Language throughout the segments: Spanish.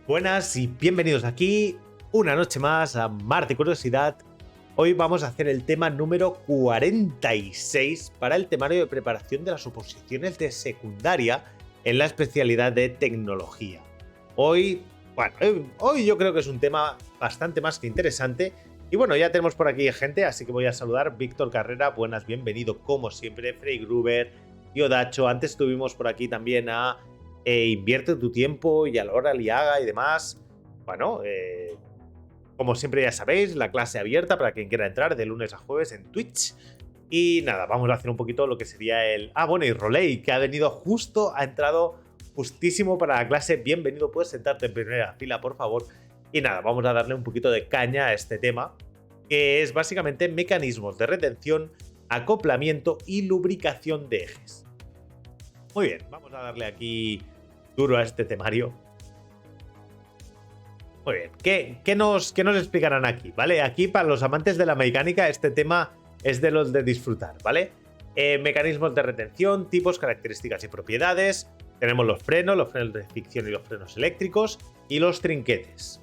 Buenas y bienvenidos aquí una noche más a Marte Curiosidad. Hoy vamos a hacer el tema número 46 para el temario de preparación de las oposiciones de secundaria en la especialidad de tecnología. Hoy yo creo que es un tema bastante más que interesante. Y bueno, ya tenemos por aquí gente, así que voy a saludar. Víctor Carrera, buenas, bienvenido como siempre. Frey Gruber, Yodacho, antes tuvimos por aquí también a Invierte tu tiempo y a la hora Liaga y demás. Bueno, como siempre ya sabéis, la clase abierta para quien quiera entrar de lunes a jueves en Twitch. Y nada, vamos a hacer un poquito lo que sería el... y Roley, que ha entrado justísimo para la clase. Bienvenido, puedes sentarte en primera fila, por favor. Y nada, vamos a darle un poquito de caña a este tema, que es básicamente mecanismos de retención, acoplamiento y lubricación de ejes. Muy bien, vamos a darle aquí duro a este temario. Muy bien, ¿qué nos explicarán aquí? ¿Vale? Aquí, para los amantes de la mecánica, este tema es de los de disfrutar, ¿vale? Mecanismos de retención, tipos, características y propiedades. Tenemos los frenos de fricción y los frenos eléctricos, y los trinquetes.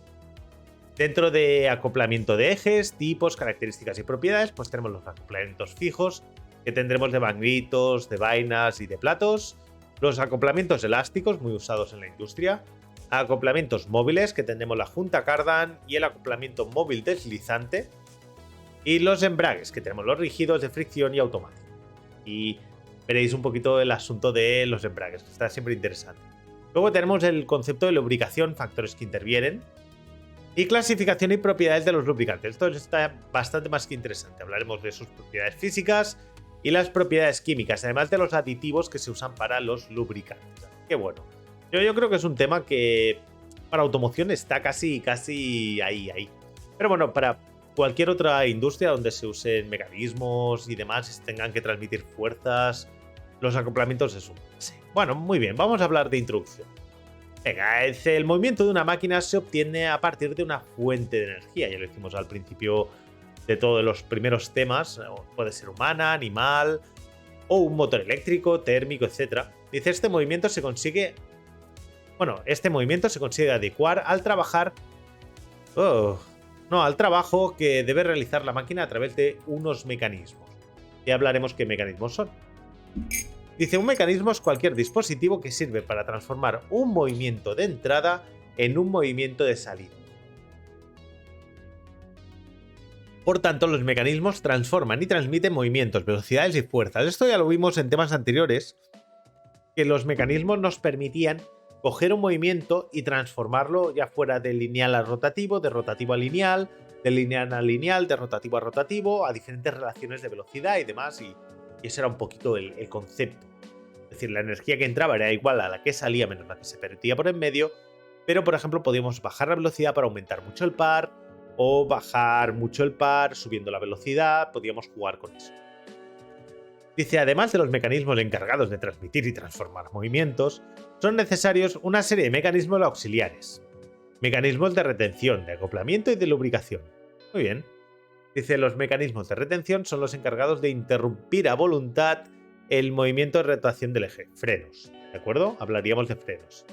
Dentro de acoplamiento de ejes, tipos, características y propiedades, pues tenemos los acoplamientos fijos, que tendremos de manguitos, de vainas y de platos. Los acoplamientos elásticos, muy usados en la industria. Acoplamientos móviles, que tendremos la junta cardan y el acoplamiento móvil deslizante. Y los embragues, que tenemos los rígidos de fricción y automático. Y veréis un poquito el asunto de los embragues, que está siempre interesante. Luego tenemos el concepto de lubricación, factores que intervienen. Y clasificación y propiedades de los lubricantes. Esto está bastante más que interesante. Hablaremos de sus propiedades físicas y las propiedades químicas, además de los aditivos que se usan para los lubricantes. Qué bueno. Yo creo que es un tema que para automoción está casi ahí. Pero bueno, para cualquier otra industria donde se usen mecanismos y demás, tengan que transmitir fuerzas, los acoplamientos es un base. Bueno, muy bien, vamos a hablar de introducción. Venga, el movimiento de una máquina se obtiene a partir de una fuente de energía. Ya lo hicimos al principio de todos los primeros temas. Puede ser humana, animal, o un motor eléctrico, térmico, etc. Dice, este movimiento se consigue adecuar al trabajo que debe realizar la máquina a través de unos mecanismos. Ya hablaremos qué mecanismos son. Dice, un mecanismo es cualquier dispositivo que sirve para transformar un movimiento de entrada en un movimiento de salida. Por tanto, los mecanismos transforman y transmiten movimientos, velocidades y fuerzas. Esto ya lo vimos en temas anteriores, que los mecanismos nos permitían coger un movimiento y transformarlo ya fuera de lineal a rotativo, de rotativo a lineal, de lineal a lineal, de rotativo a rotativo, a diferentes relaciones de velocidad y demás, y ese era un poquito el concepto. Es decir, la energía que entraba era igual a la que salía menos la que se perdía por en medio, pero por ejemplo podíamos bajar la velocidad para aumentar mucho el par, o bajar mucho el par subiendo la velocidad, podíamos jugar con eso. Dice, además de los mecanismos encargados de transmitir y transformar movimientos, son necesarios una serie de mecanismos auxiliares. Mecanismos de retención, de acoplamiento y de lubricación. Muy bien. Dice, los mecanismos de retención son los encargados de interrumpir a voluntad el movimiento de rotación del eje. Frenos, ¿de acuerdo? Hablaríamos de frenos.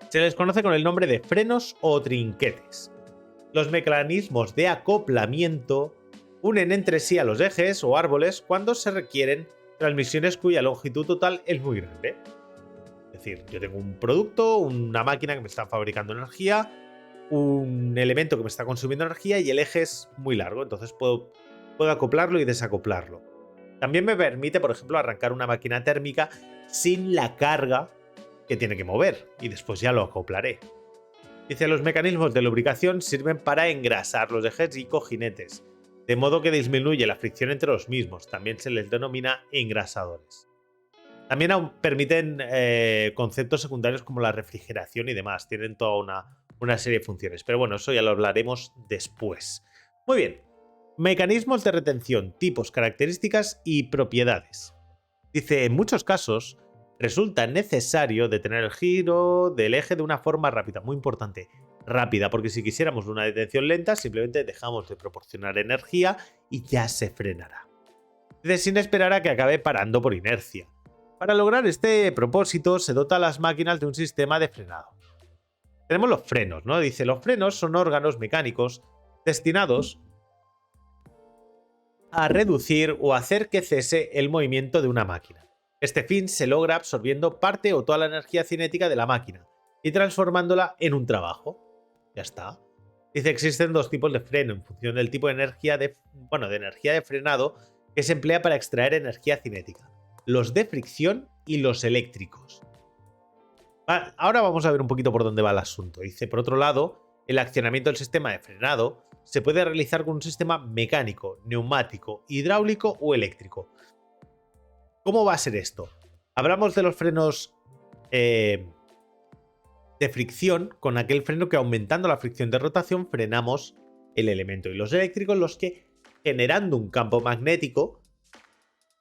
Se les conoce con el nombre de frenos o trinquetes. Los mecanismos de acoplamiento unen entre sí a los ejes o árboles cuando se requieren transmisiones cuya longitud total es muy grande. Es decir, yo tengo un producto, una máquina que me está fabricando energía, un elemento que me está consumiendo energía y el eje es muy largo, entonces puedo acoplarlo y desacoplarlo. También me permite, por ejemplo, arrancar una máquina térmica sin la carga que tiene que mover y después ya lo acoplaré. Dice, los mecanismos de lubricación sirven para engrasar los ejes y cojinetes, de modo que disminuye la fricción entre los mismos. También se les denomina engrasadores. También permiten conceptos secundarios como la refrigeración y demás. Tienen toda una serie de funciones. Pero bueno, eso ya lo hablaremos después. Muy bien. Mecanismos de retención, tipos, características y propiedades. Dice, en muchos casos resulta necesario detener el giro del eje de una forma rápida. Muy importante, rápida, porque si quisiéramos una detención lenta, simplemente dejamos de proporcionar energía y ya se frenará. Dice, sin esperar a que acabe parando por inercia. Para lograr este propósito se dota a las máquinas de un sistema de frenado. tenemos los frenos, ¿no? Dice, los frenos son órganos mecánicos destinados a reducir o hacer que cese el movimiento de una máquina. Este fin se logra absorbiendo parte o toda la energía cinética de la máquina y transformándola en un trabajo. Ya está. Dice, existen dos tipos de freno en función del tipo de energía de frenado que se emplea para extraer energía cinética. Los de fricción y los eléctricos. Ahora vamos a ver un poquito por dónde va el asunto. Dice, por otro lado, el accionamiento del sistema de frenado se puede realizar con un sistema mecánico, neumático, hidráulico o eléctrico. ¿Cómo va a ser esto? Hablamos de los frenos de fricción, con aquel freno que aumentando la fricción de rotación frenamos el elemento. Y los eléctricos, los que generando un campo magnético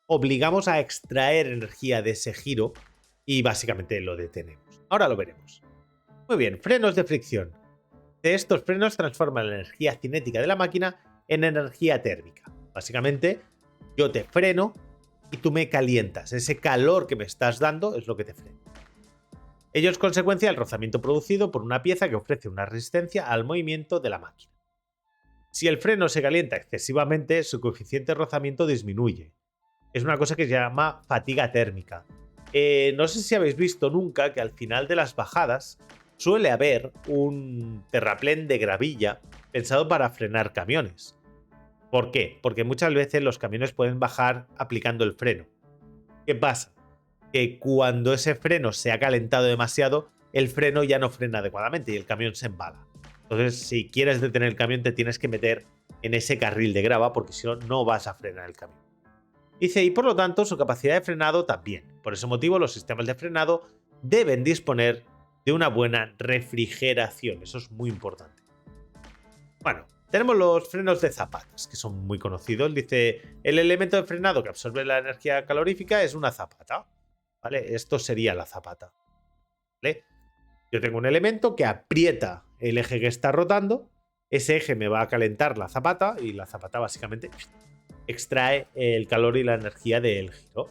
obligamos a extraer energía de ese giro y básicamente lo detenemos. Ahora lo veremos. Muy bien, frenos de fricción. De estos frenos transforman la energía cinética de la máquina en energía térmica. Básicamente, yo te freno y tú me calientas. Ese calor que me estás dando es lo que te frena. Ello es consecuencia del rozamiento producido por una pieza que ofrece una resistencia al movimiento de la máquina. Si el freno se calienta excesivamente, su coeficiente de rozamiento disminuye. Es una cosa que se llama fatiga térmica. No sé si habéis visto nunca que al final de las bajadas suele haber un terraplén de gravilla pensado para frenar camiones. ¿Por qué? Porque muchas veces los camiones pueden bajar aplicando el freno. ¿Qué pasa? Que cuando ese freno se ha calentado demasiado, el freno ya no frena adecuadamente y el camión se embala. Entonces, si quieres detener el camión, te tienes que meter en ese carril de grava porque si no, no vas a frenar el camión. Dice, y por lo tanto, su capacidad de frenado también. Por ese motivo, los sistemas de frenado deben disponer de una buena refrigeración. Eso es muy importante. Bueno, tenemos los frenos de zapatas, que son muy conocidos. Dice, el elemento de frenado que absorbe la energía calorífica es una zapata. ¿Vale? Esto sería la zapata. ¿Vale? Yo tengo un elemento que aprieta el eje que está rotando. Ese eje me va a calentar la zapata y la zapata básicamente extrae el calor y la energía del giro.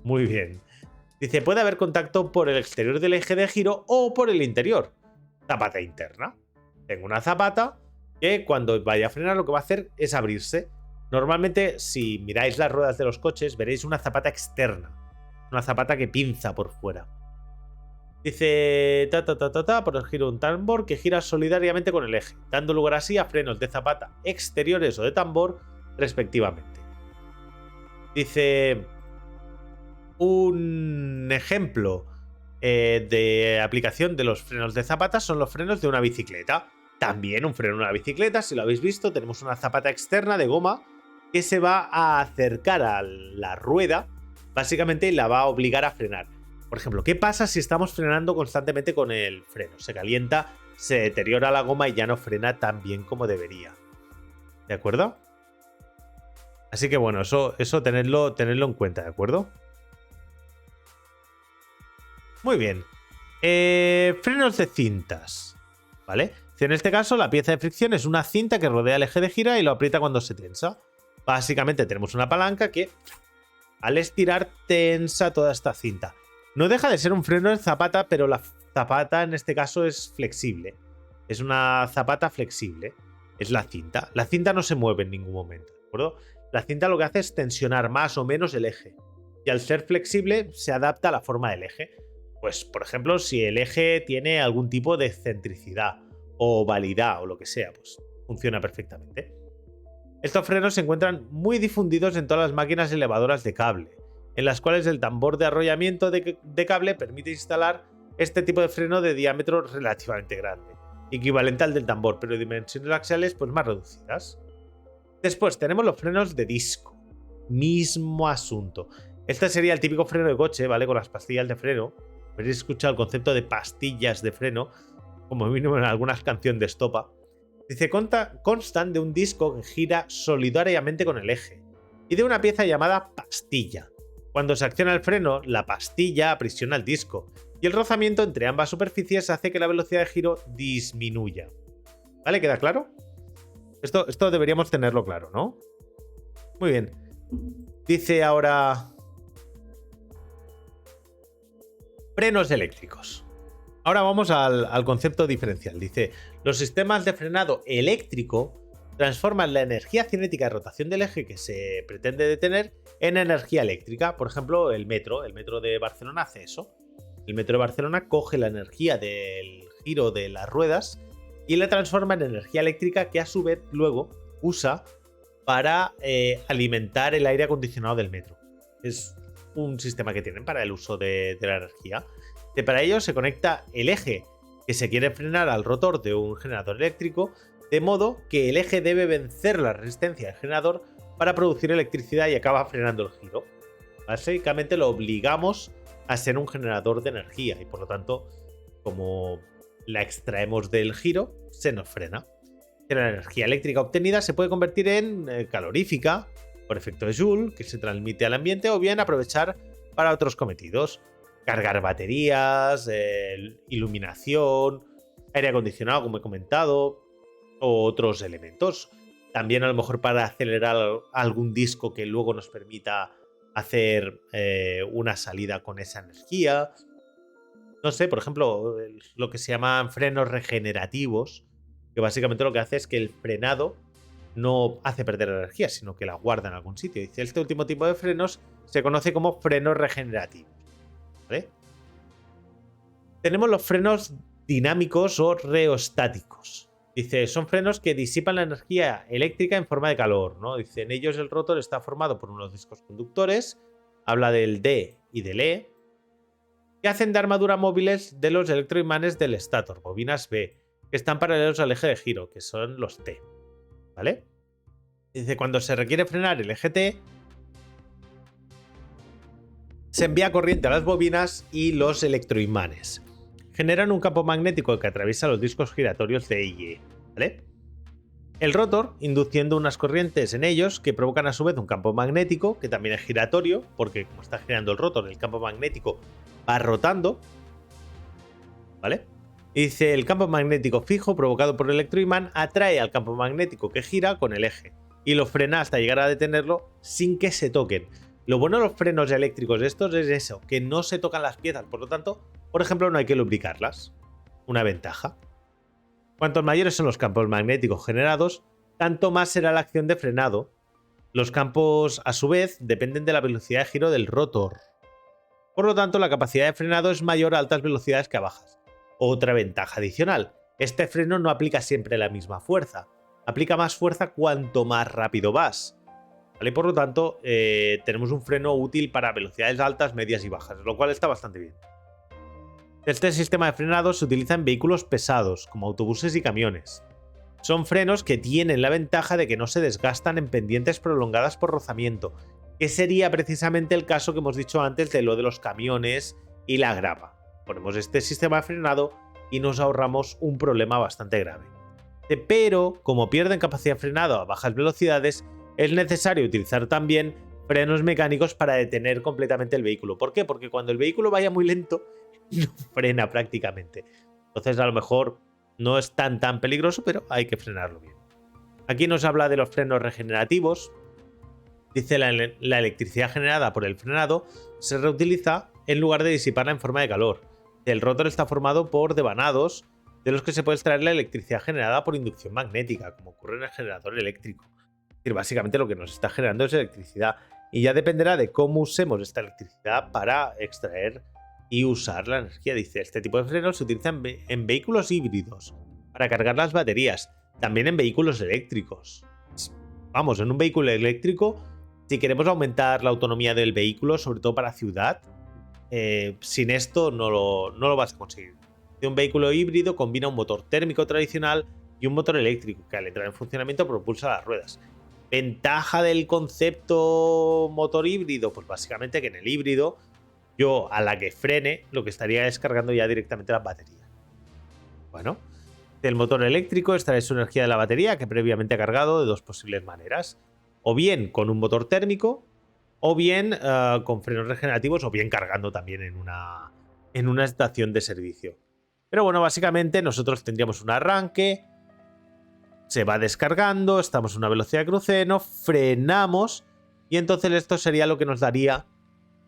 Muy bien. Dice, puede haber contacto por el exterior del eje de giro o por el interior. Zapata interna. Tengo una zapata que cuando vaya a frenar lo que va a hacer es abrirse. Normalmente, si miráis las ruedas de los coches, veréis una zapata externa. Una zapata que pinza por fuera. Dice, por el giro de un tambor que gira solidariamente con el eje, dando lugar así a frenos de zapata exteriores o de tambor, respectivamente. Dice, un ejemplo de aplicación de los frenos de zapata son los frenos de una bicicleta. También un freno de una bicicleta, si lo habéis visto, tenemos una zapata externa de goma que se va a acercar a la rueda, básicamente la va a obligar a frenar. Por ejemplo, ¿qué pasa si estamos frenando constantemente con el freno? Se calienta, se deteriora la goma y ya no frena tan bien como debería. ¿De acuerdo? Así que bueno, eso tenerlo en cuenta, ¿de acuerdo? Muy bien. Frenos de cintas. ¿Vale? En este caso, la pieza de fricción es una cinta que rodea el eje de gira y lo aprieta cuando se tensa. Básicamente tenemos una palanca que, al estirar, tensa toda esta cinta. No deja de ser un freno de zapata, pero la zapata en este caso es flexible. Es una zapata flexible. Es la cinta. La cinta no se mueve en ningún momento, ¿de acuerdo? La cinta lo que hace es tensionar más o menos el eje. Y al ser flexible, se adapta a la forma del eje. Pues, por ejemplo, si el eje tiene algún tipo de excentricidad o ovalidad o lo que sea, pues funciona perfectamente. Estos frenos se encuentran muy difundidos en todas las máquinas elevadoras de cable, en las cuales el tambor de arrollamiento de cable permite instalar este tipo de freno de diámetro relativamente grande, equivalente al del tambor, pero de dimensiones axiales pues más reducidas. Después tenemos los frenos de disco. Mismo asunto. Este sería el típico freno de coche, ¿vale? Con las pastillas de freno. Habréis escuchado el concepto de pastillas de freno, como mínimo en algunas canciones de estopa. Dice, constan de un disco que gira solidariamente con el eje y de una pieza llamada pastilla. Cuando se acciona el freno, la pastilla aprisiona el disco y el rozamiento entre ambas superficies hace que la velocidad de giro disminuya. ¿Vale? ¿Queda claro? Esto deberíamos tenerlo claro, ¿no? Muy bien. Dice ahora... frenos eléctricos. Ahora vamos al concepto diferencial. Dice, los sistemas de frenado eléctrico transforman la energía cinética de rotación del eje que se pretende detener en energía eléctrica. Por ejemplo, el metro de Barcelona hace eso. El metro de Barcelona coge la energía del giro de las ruedas y la transforma en energía eléctrica que a su vez luego usa para alimentar el aire acondicionado del metro. Es un sistema que tienen para el uso de la energía. Para ello se conecta el eje que se quiere frenar al rotor de un generador eléctrico, de modo que el eje debe vencer la resistencia del generador para producir electricidad y acaba frenando el giro. Básicamente lo obligamos a ser un generador de energía y por lo tanto, como la extraemos del giro, se nos frena. La energía eléctrica obtenida se puede convertir en calorífica por efecto de Joule, que se transmite al ambiente, o bien aprovechar para otros cometidos. Cargar baterías, iluminación, aire acondicionado, como he comentado, o otros elementos. También a lo mejor para acelerar algún disco que luego nos permita hacer una salida con esa energía. No sé, por ejemplo, lo que se llaman frenos regenerativos, que básicamente lo que hace es que el frenado no hace perder energía, sino que la guarda en algún sitio. Dice, este último tipo de frenos se conoce como frenos regenerativos. ¿Vale? Tenemos los frenos dinámicos o reostáticos. Dice, son frenos que disipan la energía eléctrica en forma de calor, ¿no? Dice, en ellos el rotor está formado por unos discos conductores, habla del D y del E, que hacen de armadura móviles de los electroimanes del estator, bobinas B, que están paralelos al eje de giro, que son los T, ¿vale? Dice, cuando se requiere frenar el eje T, se envía corriente a las bobinas y los electroimanes generan un campo magnético que atraviesa los discos giratorios de I y E, ¿vale? El rotor, induciendo unas corrientes en ellos que provocan a su vez un campo magnético que también es giratorio, porque como está girando el rotor, el campo magnético va rotando, ¿vale? Y dice, el campo magnético fijo provocado por el electroimán atrae al campo magnético que gira con el eje y lo frena hasta llegar a detenerlo sin que se toquen. Lo bueno de los frenos eléctricos estos es eso, que no se tocan las piezas, por lo tanto, por ejemplo, no hay que lubricarlas. Una ventaja. Cuantos mayores son los campos magnéticos generados, tanto más será la acción de frenado. Los campos, a su vez, dependen de la velocidad de giro del rotor. Por lo tanto, la capacidad de frenado es mayor a altas velocidades que a bajas. Otra ventaja adicional, este freno no aplica siempre la misma fuerza. Aplica más fuerza cuanto más rápido vas. ¿Vale? Por lo tanto, tenemos un freno útil para velocidades altas, medias y bajas, lo cual está bastante bien. Este sistema de frenado se utiliza en vehículos pesados, como autobuses y camiones. Son frenos que tienen la ventaja de que no se desgastan en pendientes prolongadas por rozamiento, que sería precisamente el caso que hemos dicho antes de lo de los camiones y la grava. Ponemos este sistema de frenado y nos ahorramos un problema bastante grave. Pero, como pierden capacidad de frenado a bajas velocidades, es necesario utilizar también frenos mecánicos para detener completamente el vehículo. ¿Por qué? Porque cuando el vehículo vaya muy lento, no frena prácticamente. Entonces a lo mejor no es tan peligroso, pero hay que frenarlo bien. Aquí nos habla de los frenos regenerativos. Dice, la electricidad generada por el frenado se reutiliza en lugar de disiparla en forma de calor. El rotor está formado por devanados de los que se puede extraer la electricidad generada por inducción magnética, como ocurre en el generador eléctrico. Es decir, básicamente lo que nos está generando es electricidad y ya dependerá de cómo usemos esta electricidad para extraer y usar la energía. Dice, este tipo de frenos se utilizan en vehículos híbridos para cargar las baterías, también en vehículos eléctricos. Vamos, en un vehículo eléctrico, si queremos aumentar la autonomía del vehículo, sobre todo para ciudad, sin esto no lo vas a conseguir. Un vehículo híbrido combina un motor térmico tradicional y un motor eléctrico que al entrar en funcionamiento propulsa las ruedas. ¿Ventaja del concepto motor híbrido? Pues básicamente que en el híbrido yo a la que frene lo que estaría es cargando ya directamente las baterías. Bueno, el motor eléctrico extrae su energía de la batería que previamente ha cargado de dos posibles maneras. O bien con un motor térmico, o bien con frenos regenerativos, o bien cargando también en una estación de servicio. Pero bueno, básicamente nosotros tendríamos un arranque, se va descargando, estamos a una velocidad de crucero, frenamos y entonces esto sería lo que nos daría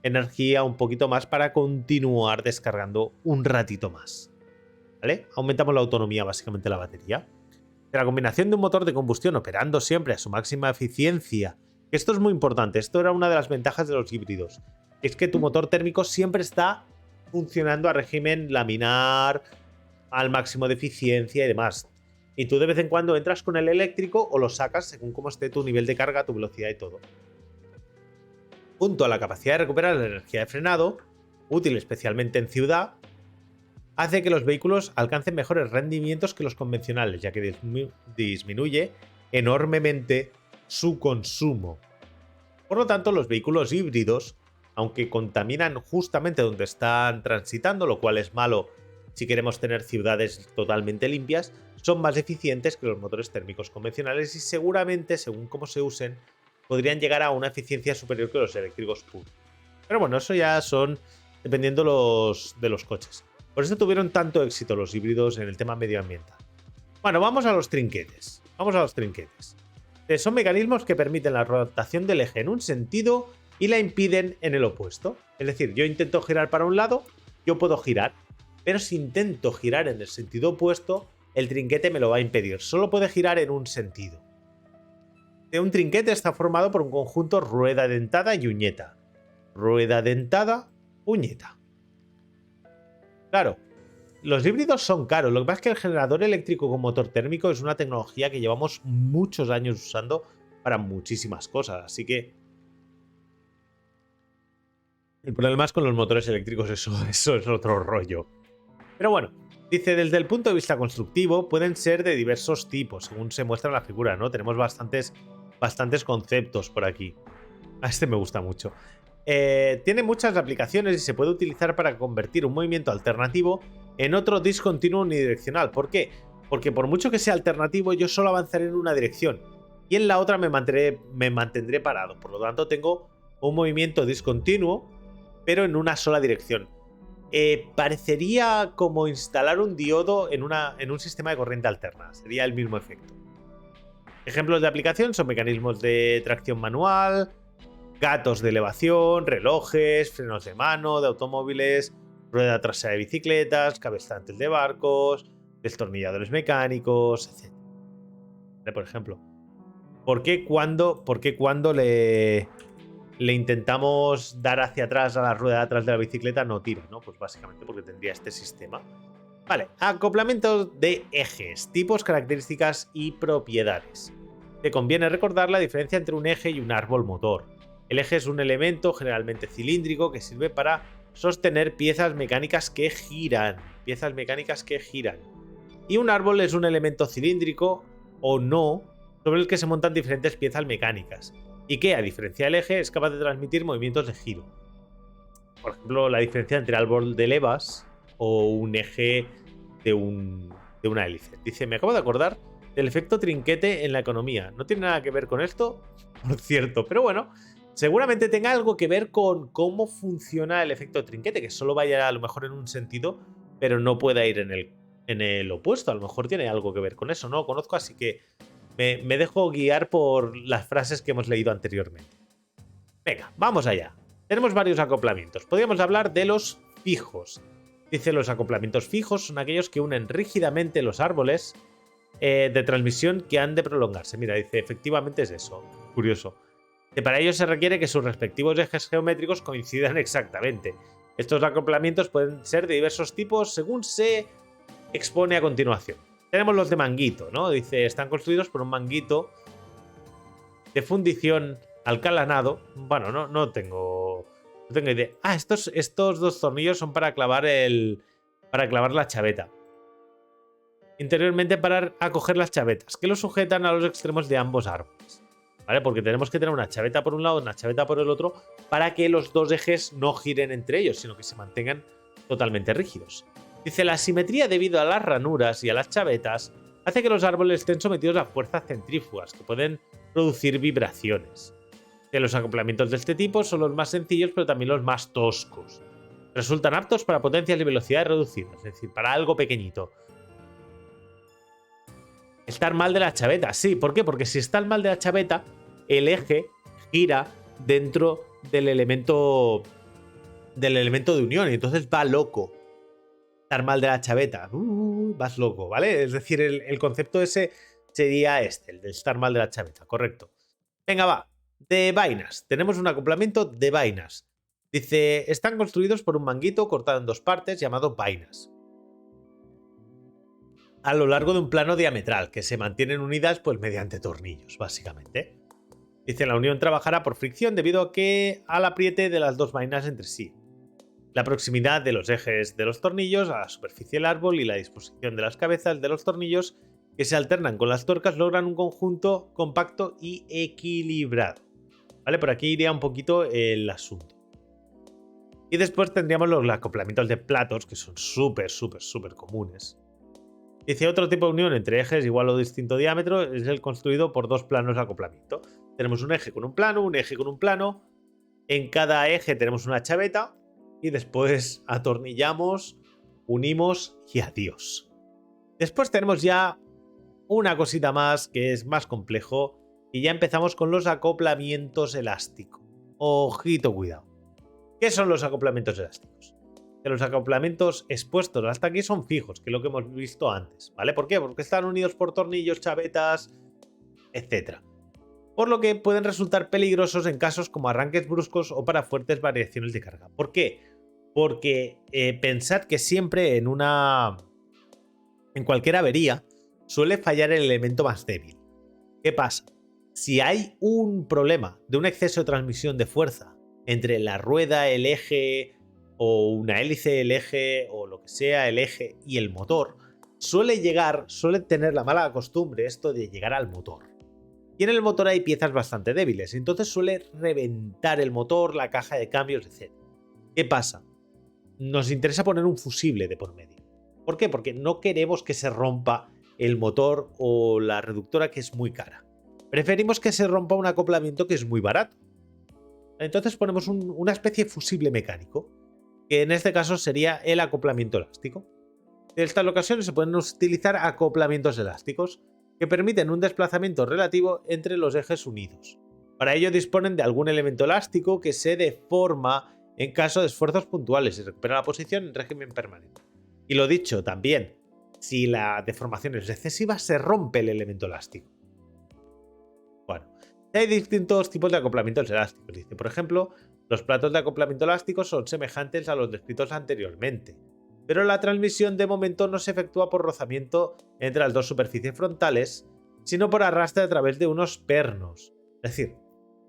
energía un poquito más para continuar descargando un ratito más. ¿vale? Aumentamos la autonomía básicamente de la batería. De la combinación de un motor de combustión operando siempre a su máxima eficiencia. Esto es muy importante, esto era una de las ventajas de los híbridos. Es que tu motor térmico siempre está funcionando a régimen laminar, al máximo de eficiencia y demás. Y tú de vez en cuando entras con el eléctrico o lo sacas según cómo esté tu nivel de carga, tu velocidad y todo. Junto a la capacidad de recuperar la energía de frenado, útil especialmente en ciudad, hace que los vehículos alcancen mejores rendimientos que los convencionales, ya que disminuye enormemente su consumo. Por lo tanto, los vehículos híbridos, aunque contaminan justamente donde están transitando, lo cual es malo si queremos tener ciudades totalmente limpias, son más eficientes que los motores térmicos convencionales y seguramente, según cómo se usen, podrían llegar a una eficiencia superior que los eléctricos puros. Pero bueno, eso ya son dependiendo de los coches. Por eso tuvieron tanto éxito los híbridos en el tema medioambiental. Bueno, vamos a los trinquetes. Son mecanismos que permiten la rotación del eje en un sentido y la impiden en el opuesto. Es decir, yo intento girar para un lado, yo puedo girar, pero si intento girar en el sentido opuesto, el trinquete me lo va a impedir. Solo puede girar en un sentido. Un trinquete está formado por un conjunto rueda dentada y uñeta. Rueda dentada, uñeta. Claro, los híbridos son caros. Lo que pasa es que el generador eléctrico con motor térmico es una tecnología que llevamos muchos años usando para muchísimas cosas. Así que el problema es con los motores eléctricos, eso es otro rollo. Pero bueno, dice, desde el punto de vista constructivo pueden ser de diversos tipos, según se muestra en la figura, ¿no? Tenemos bastantes conceptos por aquí. A este me gusta mucho. Tiene muchas aplicaciones y se puede utilizar para convertir un movimiento alternativo en otro discontinuo unidireccional. ¿Por qué? Porque por mucho que sea alternativo, yo solo avanzaré en una dirección y en la otra me mantendré parado. Por lo tanto, tengo un movimiento discontinuo, pero en una sola dirección. Parecería como instalar un diodo en un sistema de corriente alterna. Sería el mismo efecto. Ejemplos de aplicación son mecanismos de tracción manual, gatos de elevación, relojes, frenos de mano de automóviles, rueda trasera de bicicletas, cabestantes de barcos, destornilladores mecánicos, etc. Por ejemplo, ¿por qué cuando le intentamos dar hacia atrás a la rueda de atrás de la bicicleta no tira, ¿no? Pues básicamente porque tendría este sistema. Vale, acoplamientos de ejes, tipos, características y propiedades. Te conviene recordar la diferencia entre un eje y un árbol motor. El eje es un elemento generalmente cilíndrico que sirve para sostener piezas mecánicas que giran. Y un árbol es un elemento cilíndrico o no sobre el que se montan diferentes piezas mecánicas y que, a diferencia del eje, es capaz de transmitir movimientos de giro. Por ejemplo, la diferencia entre árbol de levas o un eje de una hélice. Dice, me acabo de acordar del efecto trinquete en la economía. No tiene nada que ver con esto, por cierto, pero bueno, seguramente tenga algo que ver con cómo funciona el efecto trinquete, que solo vaya a lo mejor en un sentido, pero no pueda ir en el opuesto. A lo mejor tiene algo que ver con eso, no lo conozco, así que me dejo guiar por las frases que hemos leído anteriormente. Venga, vamos allá. Tenemos varios acoplamientos. Podríamos hablar de los fijos. Dice, los acoplamientos fijos son aquellos que unen rígidamente los árboles de transmisión que han de prolongarse. Mira, dice, efectivamente es eso. Curioso. Para ello se requiere que sus respectivos ejes geométricos coincidan exactamente. Estos acoplamientos pueden ser de diversos tipos según se expone a continuación. Tenemos los de manguito, ¿no? Dice, están construidos por un manguito de fundición alcalanado. Bueno, no tengo idea. Ah, estos dos tornillos son para clavar la chaveta. Interiormente para acoger las chavetas, que lo sujetan a los extremos de ambos árboles. ¿Vale? Porque tenemos que tener una chaveta por un lado, una chaveta por el otro, para que los dos ejes no giren entre ellos, sino que se mantengan totalmente rígidos. Dice, la simetría debido a las ranuras y a las chavetas hace que los árboles estén sometidos a fuerzas centrífugas que pueden producir vibraciones. Los acoplamientos de este tipo son los más sencillos, pero también los más toscos. Resultan aptos para potencias y velocidades reducidas, es decir, para algo pequeñito. Estar mal de la chaveta, sí. ¿Por qué? Porque si está mal de la chaveta, el eje gira dentro del elemento de unión y entonces va loco. estar mal de la chaveta. Vas loco, ¿vale? Es decir, el concepto ese sería el de estar mal de la chaveta, correcto. Venga, va. De vainas. Tenemos un acoplamiento de vainas. Dice, están construidos por un manguito cortado en dos partes llamado vainas, a lo largo de un plano diametral, que se mantienen unidas pues mediante tornillos, básicamente. Dice, la unión trabajará por fricción debido a que al apriete de las dos vainas entre sí, la proximidad de los ejes de los tornillos a la superficie del árbol y la disposición de las cabezas de los tornillos que se alternan con las tuercas logran un conjunto compacto y equilibrado. ¿Vale? Por aquí iría un poquito el asunto. Y después tendríamos los acoplamientos de platos, que son súper comunes. Dice, otro tipo de unión entre ejes igual o distinto diámetro es el construido por dos planos de acoplamiento. Tenemos un eje con un eje con un plano. En cada eje tenemos una chaveta y después atornillamos, unimos y adiós. Después tenemos ya una cosita más que es más complejo y ya empezamos con los acoplamientos elásticos. Ojito, cuidado. ¿Qué son los acoplamientos elásticos? Que los acoplamientos expuestos hasta aquí son fijos, que es lo que hemos visto antes, ¿vale? ¿Por qué? Porque están unidos por tornillos, chavetas, etc. Por lo que pueden resultar peligrosos en casos como arranques bruscos o para fuertes variaciones de carga. ¿Por qué? Porque pensad que siempre en cualquier avería suele fallar el elemento más débil. ¿Qué pasa? Si hay un problema de un exceso de transmisión de fuerza entre la rueda, el eje o una hélice, el eje o lo que sea, el eje y el motor, suele tener la mala costumbre esto de llegar al motor. Y en el motor hay piezas bastante débiles, entonces suele reventar el motor, la caja de cambios, etc. ¿Qué pasa? Nos interesa poner un fusible de por medio. ¿Por qué? Porque no queremos que se rompa el motor o la reductora, que es muy cara. Preferimos que se rompa un acoplamiento que es muy barato. Entonces ponemos una especie de fusible mecánico, que en este caso sería el acoplamiento elástico. En estas ocasiones se pueden utilizar acoplamientos elásticos que permiten un desplazamiento relativo entre los ejes unidos. Para ello disponen de algún elemento elástico que se deforma en caso de esfuerzos puntuales y recupera la posición en régimen permanente. Y lo dicho, también, si la deformación es excesiva, se rompe el elemento elástico. Bueno, hay distintos tipos de acoplamientos elásticos. Dice, por ejemplo, los platos de acoplamiento elástico son semejantes a los descritos anteriormente, pero la transmisión de momento no se efectúa por rozamiento entre las dos superficies frontales, sino por arrastre a través de unos pernos. Es decir,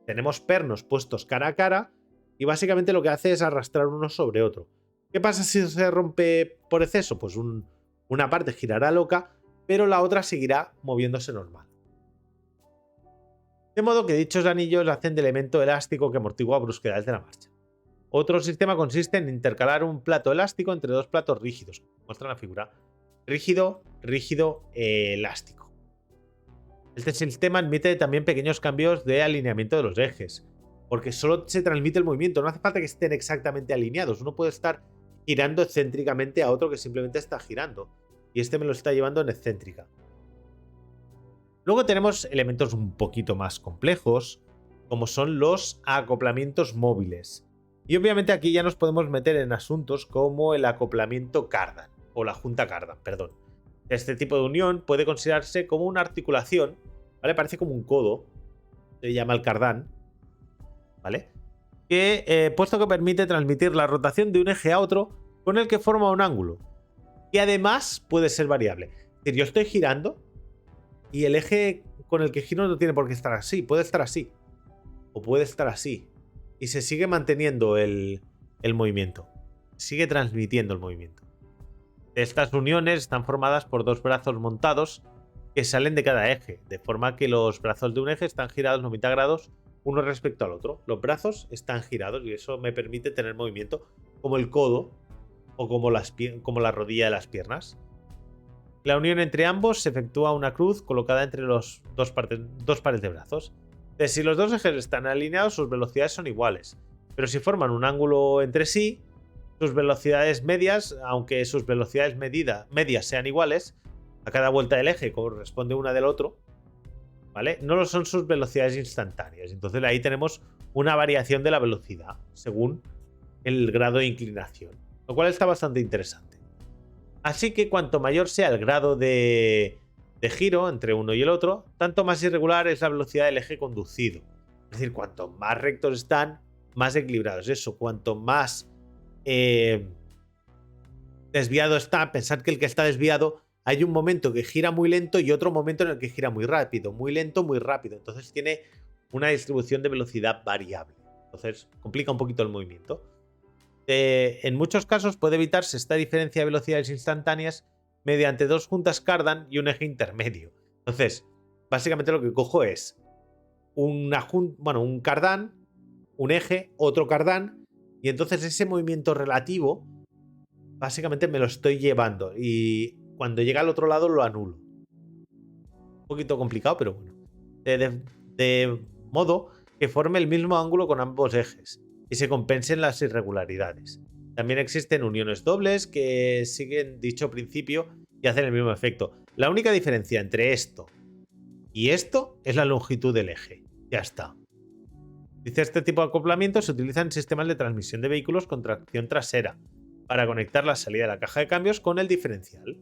tenemos pernos puestos cara a cara y básicamente lo que hace es arrastrar uno sobre otro. ¿Qué pasa si se rompe por exceso? Pues una parte girará loca, pero la otra seguirá moviéndose normal. De modo que dichos anillos hacen de elemento elástico que amortigua brusquedades de la marcha. Otro sistema consiste en intercalar un plato elástico entre dos platos rígidos, como muestra la figura. Rígido, elástico. Este sistema admite también pequeños cambios de alineamiento de los ejes, porque solo se transmite el movimiento, no hace falta que estén exactamente alineados. Uno puede estar girando excéntricamente a otro que simplemente está girando, y este me lo está llevando en excéntrica. Luego tenemos elementos un poquito más complejos, como son los acoplamientos móviles. Y obviamente aquí ya nos podemos meter en asuntos como el acoplamiento Cardan, o la junta Cardan, perdón. Este tipo de unión puede considerarse como una articulación, ¿vale? Parece como un codo, se llama el Cardan, ¿vale? Que puesto que permite transmitir la rotación de un eje a otro con el que forma un ángulo. Y además puede ser variable. Es decir, yo estoy girando y el eje con el que giro no tiene por qué estar así. Puede estar así. O puede estar así. Y se sigue manteniendo el movimiento. Sigue transmitiendo el movimiento. Estas uniones están formadas por dos brazos montados que salen de cada eje. De forma que los brazos de un eje están girados 90 grados uno respecto al otro. Los brazos están girados y eso me permite tener movimiento como el codo o como la rodilla de las piernas. La unión entre ambos se efectúa una cruz colocada entre los dos pares de brazos. Entonces, si los dos ejes están alineados, sus velocidades son iguales. Pero si forman un ángulo entre sí, sus velocidades medias, aunque sus velocidades medias sean iguales, a cada vuelta del eje corresponde una del otro, ¿vale? No lo son sus velocidades instantáneas. Entonces ahí tenemos una variación de la velocidad según el grado de inclinación, lo cual está bastante interesante. Así que cuanto mayor sea el grado de giro entre uno y el otro, tanto más irregular es la velocidad del eje conducido. Es decir, cuanto más rectos están, más equilibrados. Eso, cuanto más desviado está, pensad que el que está desviado hay un momento que gira muy lento y otro momento en el que gira muy rápido, muy lento, muy rápido. Entonces tiene una distribución de velocidad variable. Entonces complica un poquito el movimiento. En muchos casos puede evitarse esta diferencia de velocidades instantáneas mediante dos juntas cardan y un eje intermedio. Entonces, básicamente lo que cojo es un cardán, un eje, otro cardán, y entonces ese movimiento relativo básicamente me lo estoy llevando y cuando llega al otro lado lo anulo. Un poquito complicado, pero bueno. De modo que forme el mismo ángulo con ambos ejes y se compensen las irregularidades. También existen uniones dobles que siguen dicho principio y hacen el mismo efecto. La única diferencia entre esto y esto es la longitud del eje. Ya está. Dice, este tipo de acoplamiento se utiliza en sistemas de transmisión de vehículos con tracción trasera para conectar la salida de la caja de cambios con el diferencial.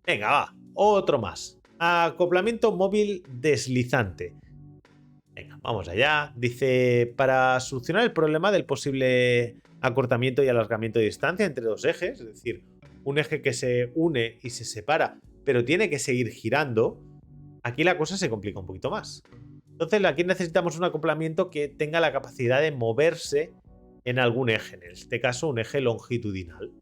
Venga, va, otro más. Acoplamiento móvil deslizante. Venga, vamos allá. Dice, para solucionar el problema del posible acortamiento y alargamiento de distancia entre dos ejes, es decir, un eje que se une y se separa, pero tiene que seguir girando, aquí la cosa se complica un poquito más. Entonces aquí necesitamos un acoplamiento que tenga la capacidad de moverse en algún eje, en este caso un eje longitudinal.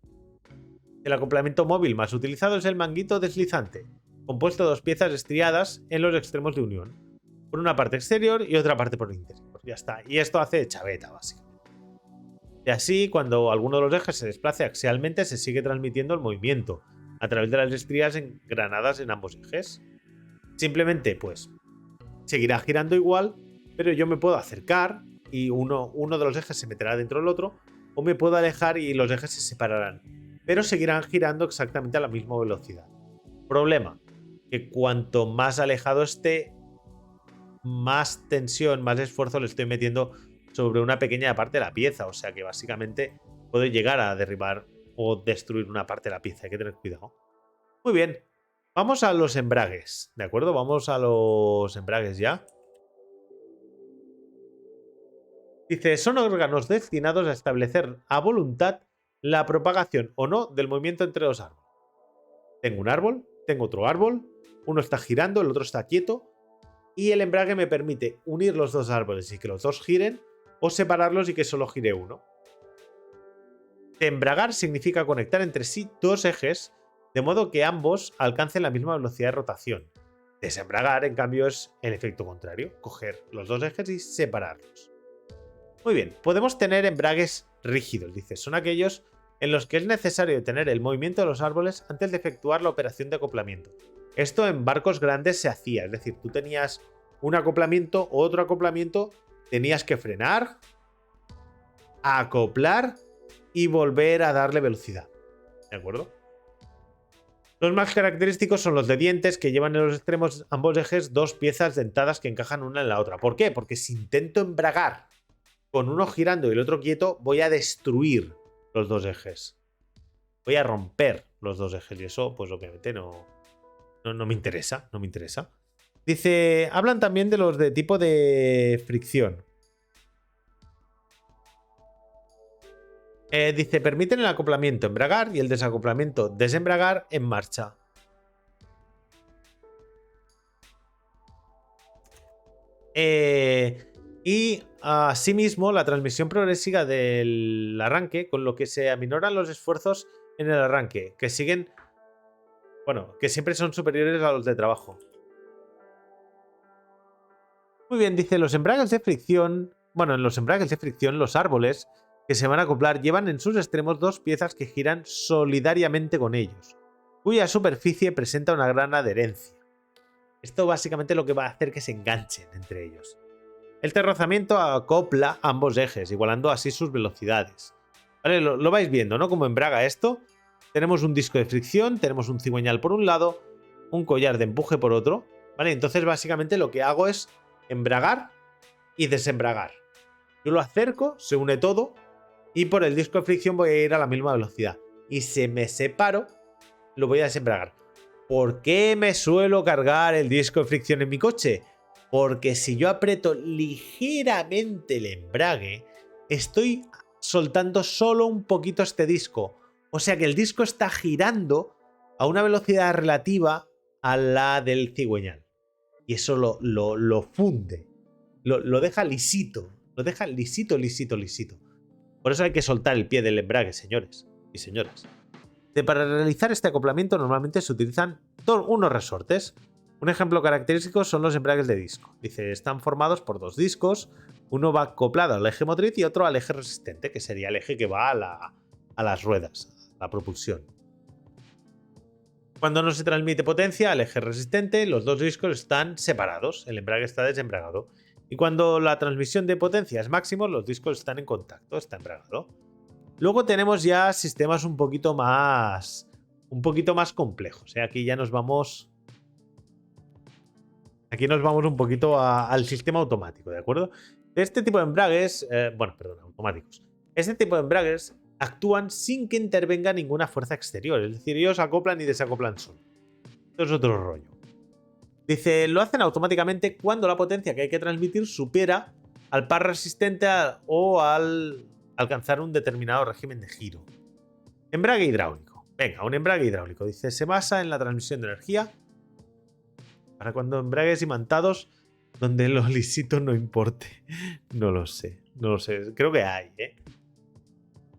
El acoplamiento móvil más utilizado es el manguito deslizante, compuesto de dos piezas estriadas en los extremos de unión, por una parte exterior y otra parte por interior. Ya está. Y esto hace de chaveta, básicamente. Y así, cuando alguno de los ejes se desplace axialmente, se sigue transmitiendo el movimiento a través de las estrías engranadas en ambos ejes. Simplemente, pues, seguirá girando igual, pero yo me puedo acercar y uno de los ejes se meterá dentro del otro, o me puedo alejar y los ejes se separarán, pero seguirán girando exactamente a la misma velocidad. Problema, que cuanto más alejado esté, más tensión, más esfuerzo le estoy metiendo sobre una pequeña parte de la pieza, o sea que básicamente puedo llegar a derribar o destruir una parte de la pieza, hay que tener cuidado. Muy bien, vamos a los embragues, ¿de acuerdo? Vamos a los embragues ya. Dice, son órganos destinados a establecer a voluntad la propagación o no del movimiento entre los árboles. Tengo un árbol, tengo otro árbol, uno está girando, el otro está quieto, y el embrague me permite unir los dos árboles y que los dos giren, o separarlos y que solo gire uno. Embragar significa conectar entre sí dos ejes, de modo que ambos alcancen la misma velocidad de rotación. Desembragar, en cambio, es el efecto contrario, coger los dos ejes y separarlos. Muy bien, podemos tener embragues rígidos, dice, son aquellos en los que es necesario tener el movimiento de los árboles antes de efectuar la operación de acoplamiento. Esto en barcos grandes se hacía, es decir, tú tenías un acoplamiento o otro acoplamiento, tenías que frenar, acoplar y volver a darle velocidad. ¿De acuerdo? Los más característicos son los de dientes, que llevan en los extremos ambos ejes dos piezas dentadas que encajan una en la otra. ¿Por qué? Porque si intento embragar con uno girando y el otro quieto, voy a destruir los dos ejes. Voy a romper los dos ejes y eso, pues obviamente no me interesa, no me interesa. Dice, hablan también de los de tipo de fricción. Dice, permiten el acoplamiento embragar y el desacoplamiento desembragar en marcha. Y asimismo la transmisión progresiva del arranque, con lo que se aminoran los esfuerzos en el arranque, que siguen, bueno, que siempre son superiores a los de trabajo. Muy bien, dice, los embragues de fricción, bueno, en los embragues de fricción los árboles que se van a acoplar llevan en sus extremos dos piezas que giran solidariamente con ellos, cuya superficie presenta una gran adherencia. Esto básicamente lo que va a hacer que se enganchen entre ellos. El rozamiento acopla ambos ejes, igualando así sus velocidades. ¿Vale? Lo vais viendo, ¿no? Como embraga esto. Tenemos un disco de fricción, tenemos un cigüeñal por un lado, un collar de empuje por otro. ¿Vale? Entonces básicamente lo que hago es embragar y desembragar. Yo lo acerco, se une todo y por el disco de fricción voy a ir a la misma velocidad. Y si me separo, lo voy a desembragar. ¿Por qué me suelo cargar el disco de fricción en mi coche? Porque si yo aprieto ligeramente el embrague, estoy soltando solo un poquito este disco. O sea que el disco está girando a una velocidad relativa a la del cigüeñal. Y eso lo funde. Lo deja lisito. Lo deja lisito. Por eso hay que soltar el pie del embrague, señores y señoras. Para realizar este acoplamiento normalmente se utilizan unos resortes. Un ejemplo característico son los embragues de disco. Dice, están formados por dos discos. Uno va acoplado al eje motriz y otro al eje resistente, que sería el eje que va a las ruedas, a la propulsión. Cuando no se transmite potencia al eje resistente, los dos discos están separados, el embrague está desembragado. Y cuando la transmisión de potencia es máximo, los discos están en contacto, está embragado. Luego tenemos ya sistemas un poquito más complejos. Aquí ya nos vamos. Aquí nos vamos un poquito al sistema automático, ¿de acuerdo? Este tipo de embragues, automáticos. Este tipo de embragues actúan sin que intervenga ninguna fuerza exterior. Es decir, ellos acoplan y desacoplan solo. Esto es otro rollo. Dice, lo hacen automáticamente cuando la potencia que hay que transmitir supera al par resistente o al alcanzar un determinado régimen de giro. Embrague hidráulico. Venga, un embrague hidráulico. Dice, se basa en la transmisión de energía para cuando embragues imantados donde lo lisito no importe. No lo sé. Creo que hay, ¿eh?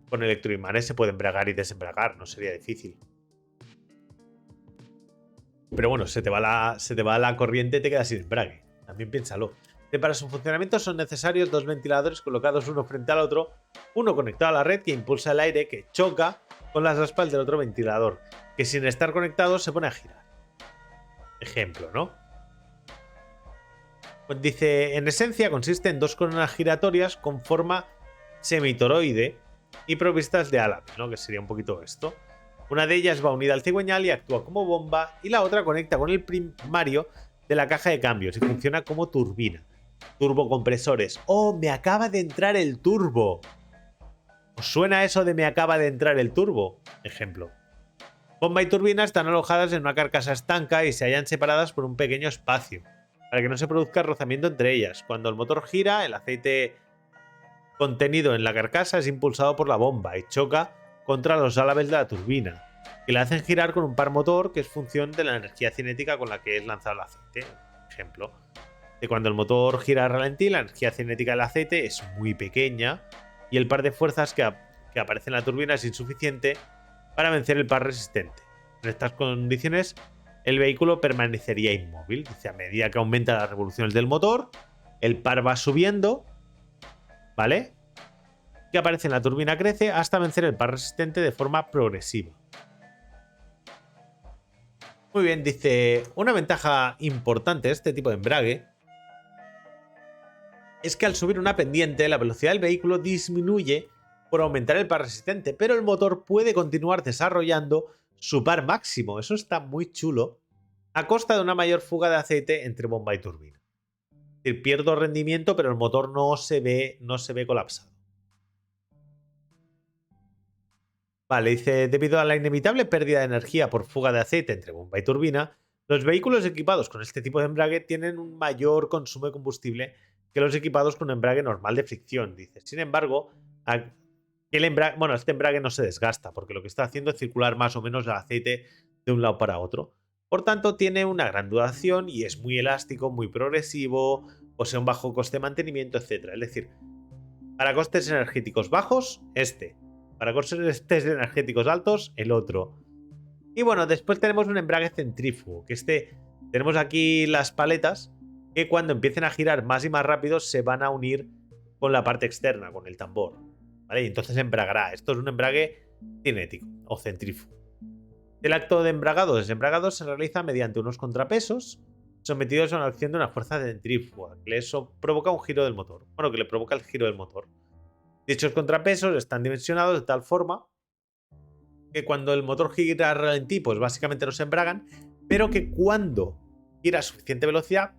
Con electroimanes se puede embragar y desembragar, no sería difícil. Pero bueno, se te va la corriente y te quedas sin embrague. También piénsalo. Para su funcionamiento son necesarios dos ventiladores colocados uno frente al otro, uno conectado a la red que impulsa el aire que choca con las aspas del otro ventilador, que sin estar conectado se pone a girar. Ejemplo, ¿no? Pues dice, en esencia consiste en dos coronas giratorias con forma semitoroide y provistas de alas, ¿no? Que sería un poquito esto. Una de ellas va unida al cigüeñal y actúa como bomba, y la otra conecta con el primario de la caja de cambios y funciona como turbina. Turbocompresores. ¡Oh, me acaba de entrar el turbo! ¿Os suena eso de me acaba de entrar el turbo? Ejemplo. Bomba y turbina están alojadas en una carcasa estanca y se hallan separadas por un pequeño espacio, para que no se produzca rozamiento entre ellas. Cuando el motor gira, el aceite contenido en la carcasa es impulsado por la bomba y choca contra los álabes de la turbina, que la hacen girar con un par motor que es función de la energía cinética con la que es lanzado el aceite. Ejemplo. De cuando el motor gira a ralentí, la energía cinética del aceite es muy pequeña y el par de fuerzas que aparece en la turbina es insuficiente para vencer el par resistente. En estas condiciones, el vehículo permanecería inmóvil. Dice, a medida que aumentan las revoluciones del motor, el par va subiendo, ¿vale? Que aparece en la turbina crece hasta vencer el par resistente de forma progresiva. Muy bien, dice, una ventaja importante de este tipo de embrague es que al subir una pendiente, la velocidad del vehículo disminuye por aumentar el par resistente, pero el motor puede continuar desarrollando su par máximo. Eso está muy chulo, a costa de una mayor fuga de aceite entre bomba y turbina. Es decir, pierdo rendimiento, pero el motor no se ve colapsado. Vale, dice, debido a la inevitable pérdida de energía por fuga de aceite entre bomba y turbina, los vehículos equipados con este tipo de embrague tienen un mayor consumo de combustible que los equipados con un embrague normal de fricción. Dice, sin embargo, este embrague no se desgasta porque lo que está haciendo es circular más o menos el aceite de un lado para otro. Por tanto, tiene una gran duración y es muy elástico, muy progresivo, posee un bajo coste de mantenimiento, etc. Es decir, para costes energéticos bajos, este. Para costes energéticos altos, el otro. Y bueno, después tenemos un embrague centrífugo, que tenemos aquí las paletas que cuando empiecen a girar más y más rápido se van a unir con la parte externa, con el tambor. ¿Vale? Y entonces embragará. Esto es un embrague cinético o centrífugo. El acto de embragado o desembragado se realiza mediante unos contrapesos sometidos a una acción de una fuerza centrífuga, que eso provoca un giro del motor. Bueno, que le provoca el giro del motor. Dichos contrapesos están dimensionados de tal forma que cuando el motor gira a ralentí, pues básicamente no se embragan, pero que cuando gira a suficiente velocidad,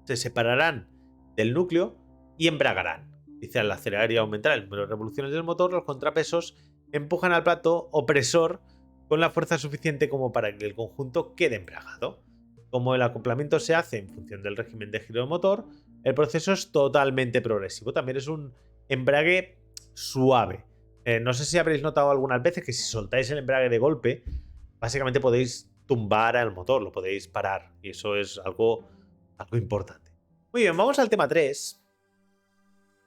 se separarán del núcleo y embragarán. Dice, al acelerar y aumentar el número de revoluciones del motor, los contrapesos empujan al plato opresor con la fuerza suficiente como para que el conjunto quede embragado. Como el acoplamiento se hace en función del régimen de giro del motor, el proceso es totalmente progresivo. También es un embrague suave. No sé si habréis notado algunas veces que si soltáis el embrague de golpe, básicamente podéis tumbar al motor, lo podéis parar. Y eso es algo importante. Muy bien, vamos al tema 3.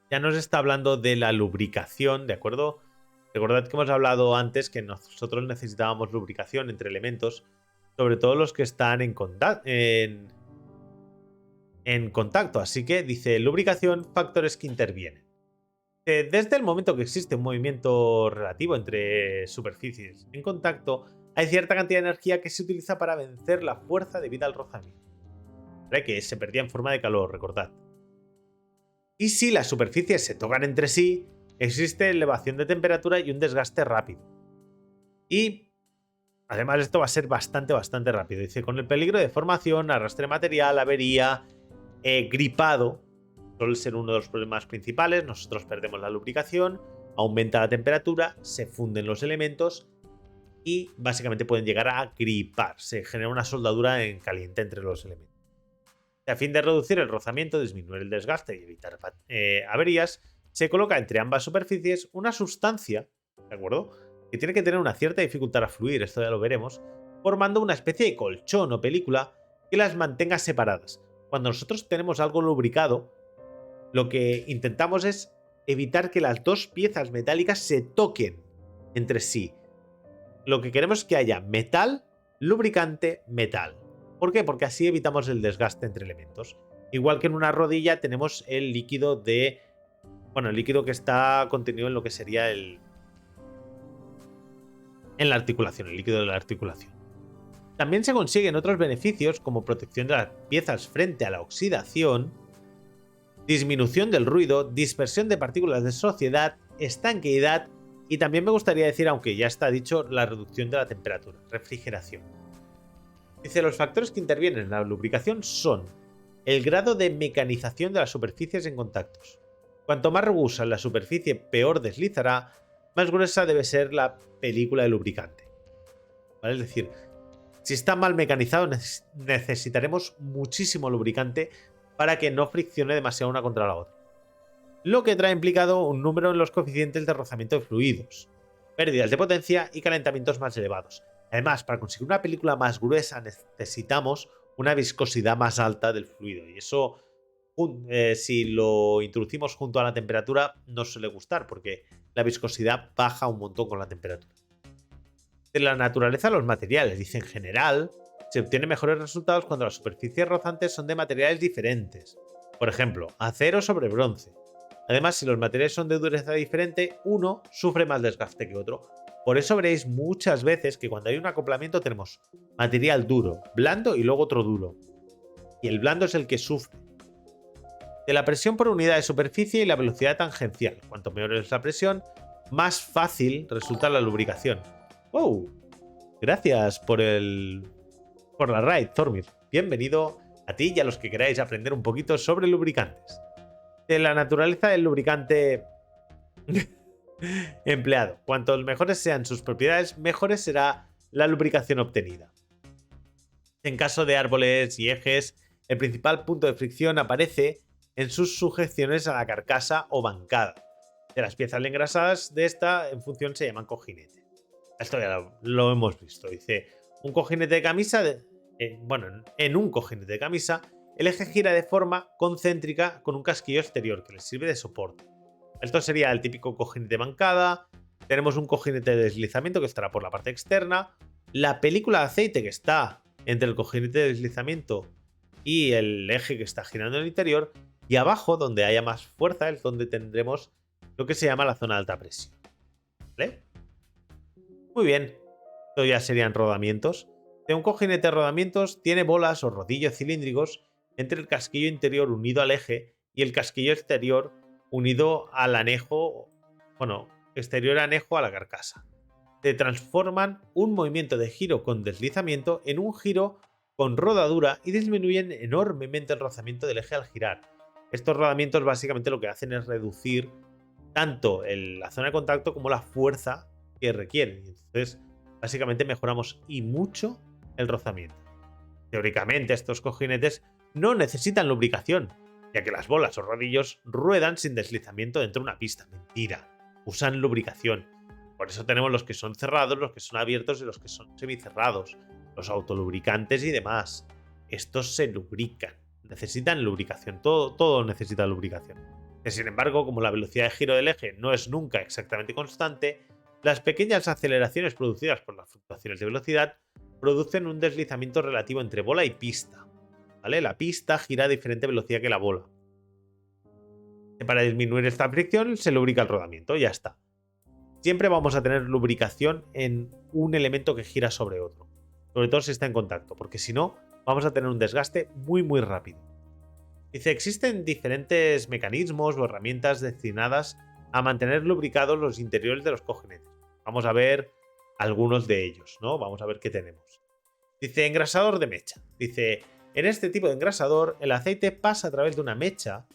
Ya nos está hablando de la lubricación, ¿de acuerdo? Recordad que hemos hablado antes que nosotros necesitábamos lubricación entre elementos, sobre todo los que están en contacto. Así que dice lubricación, factores que intervienen. Desde el momento que existe un movimiento relativo entre superficies en contacto, hay cierta cantidad de energía que se utiliza para vencer la fuerza debida al rozamiento. ¿Vale? Que se perdía en forma de calor, recordad. Y si las superficies se tocan entre sí, existe elevación de temperatura y un desgaste rápido. Y además esto va a ser bastante rápido. Dice, con el peligro de formación, arrastre de material, avería, gripado. Suele ser uno de los problemas principales. Nosotros perdemos la lubricación, aumenta la temperatura, se funden los elementos y básicamente pueden llegar a gripar. Se genera una soldadura en caliente entre los elementos. A fin de reducir el rozamiento, disminuir el desgaste y evitar averías, se coloca entre ambas superficies una sustancia, ¿de acuerdo?, que tiene que tener una cierta dificultad a fluir, esto ya lo veremos, formando una especie de colchón o película que las mantenga separadas. Cuando nosotros tenemos algo lubricado, lo que intentamos es evitar que las dos piezas metálicas se toquen entre sí. Lo que queremos es que haya metal, lubricante, metal. ¿Por qué? Porque así evitamos el desgaste entre elementos. Igual que en una rodilla tenemos el líquido de... Bueno, el líquido que está contenido en lo que sería en la articulación, el líquido de la articulación. También se consiguen otros beneficios como protección de las piezas frente a la oxidación, disminución del ruido, dispersión de partículas de suciedad, estanqueidad y también me gustaría decir, aunque ya está dicho, la reducción de la temperatura, refrigeración. Dice, los factores que intervienen en la lubricación son el grado de mecanización de las superficies en contactos. Cuanto más rugosa la superficie, peor deslizará, más gruesa debe ser la película de lubricante. ¿Vale? Es decir, si está mal mecanizado, necesitaremos muchísimo lubricante para que no friccione demasiado una contra la otra. Lo que trae implicado un número en los coeficientes de rozamiento de fluidos, pérdidas de potencia y calentamientos más elevados. Además, para conseguir una película más gruesa necesitamos una viscosidad más alta del fluido y eso, si lo introducimos junto a la temperatura, no suele gustar porque la viscosidad baja un montón con la temperatura. De la naturaleza de los materiales, dice, en general, se obtienen mejores resultados cuando las superficies rozantes son de materiales diferentes. Por ejemplo, acero sobre bronce. Además, si los materiales son de dureza diferente, uno sufre más desgaste que otro. Por eso veréis muchas veces que cuando hay un acoplamiento tenemos material duro, blando y luego otro duro. Y el blando es el que sufre. De la presión por unidad de superficie y la velocidad tangencial. Cuanto mayor es la presión, más fácil resulta la lubricación. ¡Oh! Gracias por la raid, Thormir. Bienvenido a ti y a los que queráis aprender un poquito sobre lubricantes. De la naturaleza del lubricante empleado. Cuantos mejores sean sus propiedades, mejores será la lubricación obtenida. En caso de árboles y ejes, el principal punto de fricción aparece en sus sujeciones a la carcasa o bancada. De las piezas engrasadas de esta, en función, se llaman cojinetes. Esto ya lo hemos visto. Dice, un cojinete de camisa... en un cojinete de camisa, el eje gira de forma concéntrica con un casquillo exterior que le sirve de soporte. Esto sería el típico cojinete de bancada. Tenemos un cojinete de deslizamiento que estará por la parte externa. La película de aceite que está entre el cojinete de deslizamiento y el eje que está girando en el interior. Y abajo, donde haya más fuerza, es donde tendremos lo que se llama la zona de alta presión. ¿Vale? Muy bien. Esto ya serían rodamientos. Un cojinete de rodamientos tiene bolas o rodillos cilíndricos entre el casquillo interior unido al eje y el casquillo exterior unido al anejo, exterior anejo a la carcasa. Se transforman un movimiento de giro con deslizamiento en un giro con rodadura y disminuyen enormemente el rozamiento del eje al girar. Estos rodamientos básicamente lo que hacen es reducir tanto la zona de contacto como la fuerza que requieren. Entonces, Básicamente mejoramos y mucho el rozamiento. Teóricamente, estos cojinetes no necesitan lubricación, ya que las bolas o rodillos ruedan sin deslizamiento dentro de una pista. Mentira, usan lubricación. Por eso tenemos los que son cerrados, los que son abiertos y los que son semicerrados, los autolubricantes y demás. Estos se lubrican, necesitan lubricación, todo necesita lubricación. Sin embargo, como la velocidad de giro del eje no es nunca exactamente constante, las pequeñas aceleraciones producidas por las fluctuaciones de velocidad producen un deslizamiento relativo entre bola y pista. ¿Vale? La pista gira a diferente velocidad que la bola. Para disminuir esta fricción se lubrica el rodamiento, ya está. Siempre vamos a tener lubricación en un elemento que gira sobre otro, sobre todo si está en contacto, porque si no, vamos a tener un desgaste muy rápido. Dice, existen diferentes mecanismos o herramientas destinadas a mantener lubricados los interiores de los cojinetes. Vamos a ver algunos de ellos, ¿no? Vamos a ver qué tenemos. Dice, engrasador de mecha. Dice, en este tipo de engrasador, el aceite pasa a través de una mecha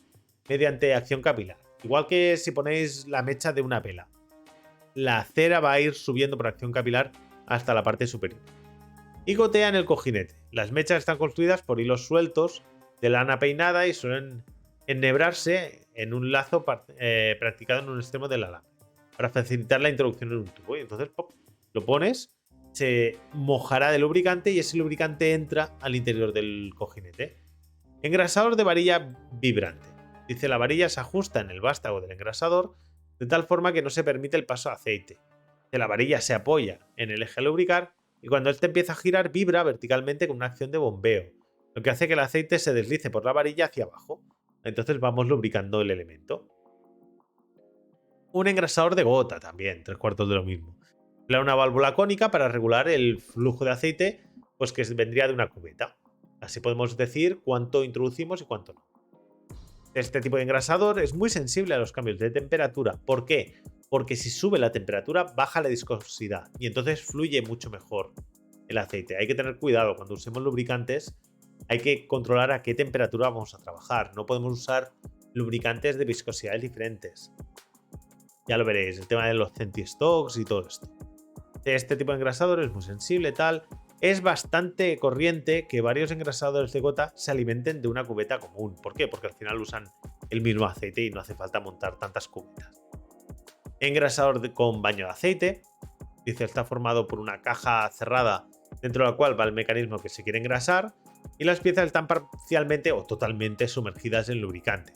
mediante acción capilar. Igual que si ponéis la mecha de una vela. La cera va a ir subiendo por acción capilar hasta la parte superior. Y gotea en el cojinete. Las mechas están construidas por hilos sueltos de lana peinada y suelen enhebrarse en un lazo practicado en un extremo de la lana para facilitar la introducción en un tubo. Y entonces pop, lo pones, se mojará de lubricante y ese lubricante entra al interior del cojinete. Engrasador de varilla vibrante. Dice, la varilla se ajusta en el vástago del engrasador de tal forma que no se permite el paso de aceite. Que la varilla se apoya en el eje a lubricar y cuando este empieza a girar vibra verticalmente con una acción de bombeo, lo que hace que el aceite se deslice por la varilla hacia abajo. Entonces vamos lubricando el elemento. Un engrasador de gota también, 3/4 de lo mismo. Una válvula cónica para regular el flujo de aceite, pues que vendría de una cubeta. Así podemos decir cuánto introducimos y cuánto no. Este tipo de engrasador es muy sensible a los cambios de temperatura. ¿Por qué? Porque si sube la temperatura, baja la viscosidad y entonces fluye mucho mejor el aceite. Hay que tener cuidado cuando usemos lubricantes. Hay que controlar a qué temperatura vamos a trabajar. No podemos usar lubricantes de viscosidades diferentes. Ya lo veréis, el tema de los centistocks y todo esto. Este tipo de engrasador es muy sensible, tal. Es bastante corriente que varios engrasadores de gota se alimenten de una cubeta común. ¿Por qué? Porque al final usan el mismo aceite y no hace falta montar tantas cubetas. Engrasador con baño de aceite. Dice, está formado por una caja cerrada dentro de la cual va el mecanismo que se quiere engrasar y las piezas están parcialmente o totalmente sumergidas en lubricante.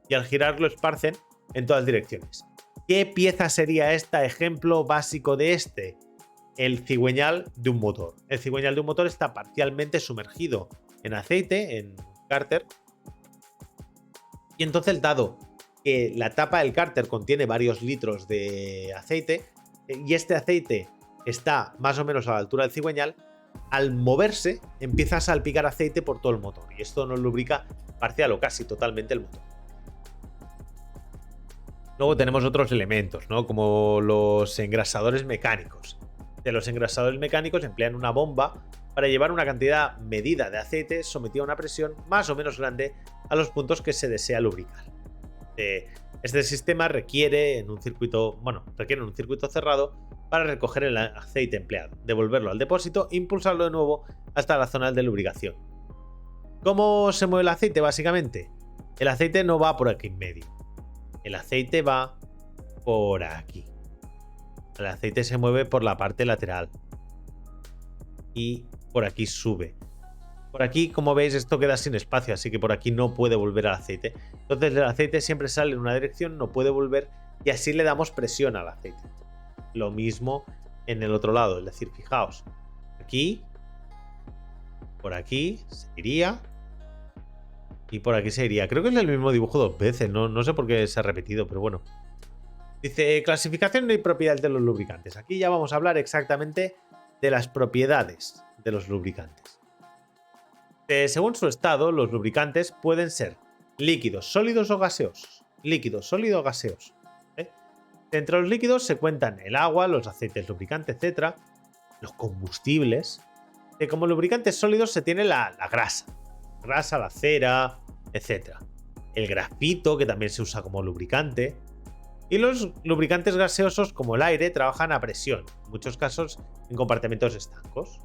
Y al girar lo esparcen en todas direcciones. ¿Qué pieza sería esta? Ejemplo básico de este. El cigüeñal de un motor. El cigüeñal de un motor está parcialmente sumergido en aceite, en cárter. Y entonces, dado que la tapa del cárter contiene varios litros de aceite y este aceite está más o menos a la altura del cigüeñal, al moverse empieza a salpicar aceite por todo el motor y esto nos lubrica parcial o casi totalmente el motor. Luego tenemos otros elementos, ¿no? Como los engrasadores mecánicos. Los engrasadores mecánicos emplean una bomba para llevar una cantidad medida de aceite sometida a una presión más o menos grande a los puntos que se desea lubricar. Este sistema requiere un circuito cerrado para recoger el aceite empleado, devolverlo al depósito e impulsarlo de nuevo hasta la zona de lubricación. ¿Cómo se mueve el aceite básicamente? El aceite no va por aquí en medio. El aceite va por aquí. El aceite se mueve por la parte lateral. Y por aquí sube. Por aquí, como veis, esto queda sin espacio, así que por aquí no puede volver al aceite. Entonces el aceite siempre sale en una dirección, no puede volver y así le damos presión al aceite. Lo mismo en el otro lado, es decir, fijaos. Aquí, por aquí se iría y por aquí se iría. Creo que es el mismo dibujo dos veces, no sé por qué se ha repetido, pero bueno. Dice, clasificación y propiedades de los lubricantes. Aquí ya vamos a hablar exactamente de las propiedades de los lubricantes. Según su estado, los lubricantes pueden ser líquidos, sólidos o gaseosos. Líquido, sólido o gaseoso. Entre los líquidos se cuentan el agua, los aceites lubricantes, etc. Los combustibles. Como lubricantes sólidos se tiene la grasa. Grasa, la cera, etc. El grafito, que también se usa como lubricante. Y los lubricantes gaseosos, como el aire, trabajan a presión, en muchos casos en compartimentos estancos.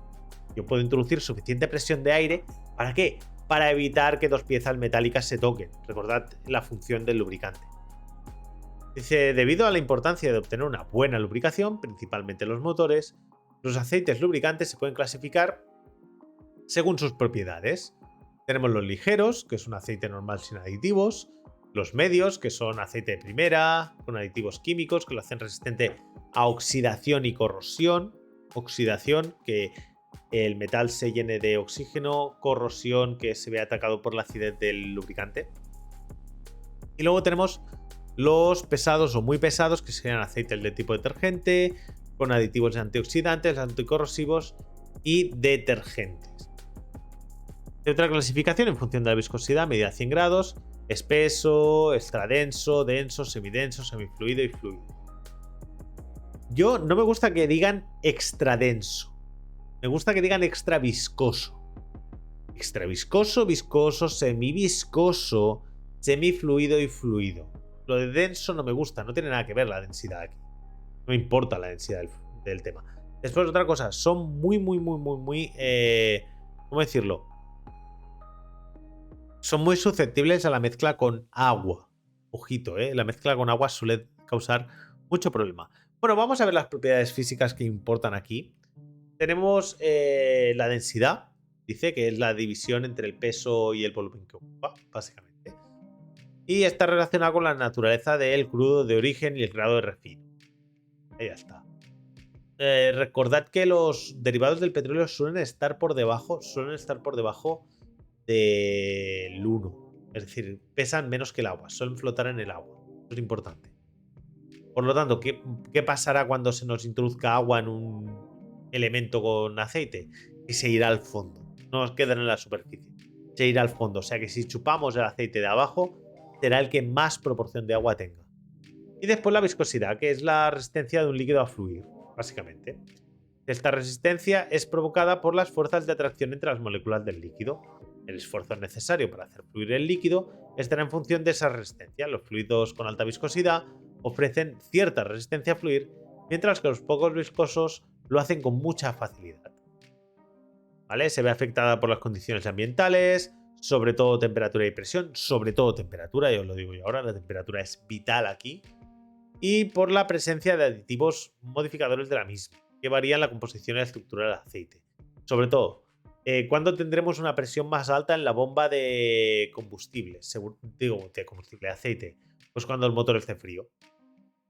Yo puedo introducir suficiente presión de aire. ¿Para qué? Para evitar que dos piezas metálicas se toquen. Recordad la función del lubricante. Dice, debido a la importancia de obtener una buena lubricación, principalmente los motores, los aceites lubricantes se pueden clasificar según sus propiedades. Tenemos los ligeros, que es un aceite normal sin aditivos. Los medios, que son aceite de primera, con aditivos químicos que lo hacen resistente a oxidación y corrosión. Oxidación, que el metal se llene de oxígeno. Corrosión, que se ve atacado por la acidez del lubricante. Y luego tenemos los pesados o muy pesados, que serían aceites de tipo detergente, con aditivos antioxidantes, anticorrosivos y detergentes. Hay otra clasificación en función de la viscosidad, medida a 100 grados, espeso, extradenso, denso, semidenso, semifluido y fluido. Yo no me gusta que digan extradenso, me gusta que digan extra viscoso. Extra viscoso, viscoso, semiviscoso, semifluido y fluido. Lo de denso no me gusta, no tiene nada que ver la densidad aquí. No me importa la densidad del tema. Después otra cosa, son muy, ¿cómo decirlo? Son muy susceptibles a la mezcla con agua. Ojito, la mezcla con agua suele causar mucho problema. Bueno, vamos a ver las propiedades físicas que importan aquí. Tenemos la densidad, dice que es la división entre el peso y el volumen que ocupa, básicamente. Y está relacionada con la naturaleza del crudo de origen y el grado de refino. Ahí ya está. Recordad que los derivados del petróleo suelen estar por debajo del 1. Es decir, pesan menos que el agua, suelen flotar en el agua. Eso es importante. Por lo tanto, ¿qué pasará cuando se nos introduzca agua en un elemento con aceite? Y se irá al fondo. No nos quedan en la superficie. Se irá al fondo. O sea que si chupamos el aceite de abajo, será el que más proporción de agua tenga. Y después la viscosidad, que es la resistencia de un líquido a fluir, básicamente. Esta resistencia es provocada por las fuerzas de atracción entre las moléculas del líquido. El esfuerzo necesario para hacer fluir el líquido estará en función de esa resistencia. Los fluidos con alta viscosidad ofrecen cierta resistencia a fluir, mientras que los pocos viscosos lo hacen con mucha facilidad. ¿Vale? Se ve afectada por las condiciones ambientales, sobre todo temperatura y presión, sobre todo temperatura, ya os lo digo yo ahora, la temperatura es vital aquí, y por la presencia de aditivos modificadores de la misma, que varían la composición y la estructura del aceite. Sobre todo, ¿cuándo tendremos una presión más alta en la bomba de combustible? De combustible, de aceite. Pues cuando el motor esté frío.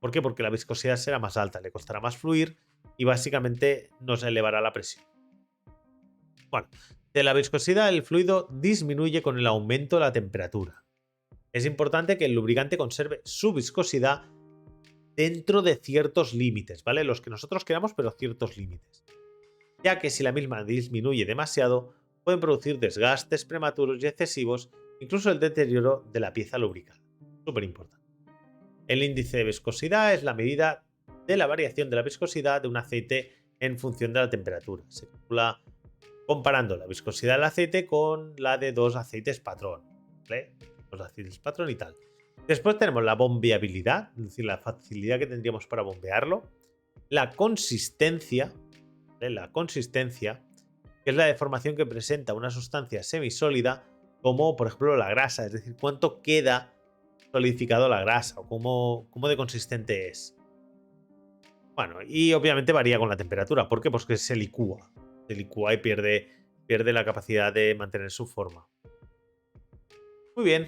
¿Por qué? Porque la viscosidad será más alta, le costará más fluir y básicamente nos elevará la presión. Bueno, de la viscosidad el fluido disminuye con el aumento de la temperatura. Es importante que el lubricante conserve su viscosidad dentro de ciertos límites, ¿vale? Los que nosotros queramos, pero ciertos límites. Ya que si la misma disminuye demasiado, pueden producir desgastes prematuros y excesivos, incluso el deterioro de la pieza lubricada. Súper importante. El índice de viscosidad es la medida de la variación de la viscosidad de un aceite en función de la temperatura. Se calcula comparando la viscosidad del aceite con la de dos aceites patrón, ¿vale? Dos aceites patrón y tal. Después tenemos la bombeabilidad, es decir, la facilidad que tendríamos para bombearlo. La consistencia, ¿vale? La consistencia, que es la deformación que presenta una sustancia semisólida, como por ejemplo la grasa, es decir, cuánto queda solidificado la grasa o cómo de consistente es. Bueno, y obviamente varía con la temperatura. ¿Por qué? Pues que se licúa y pierde la capacidad de mantener su forma. Muy bien.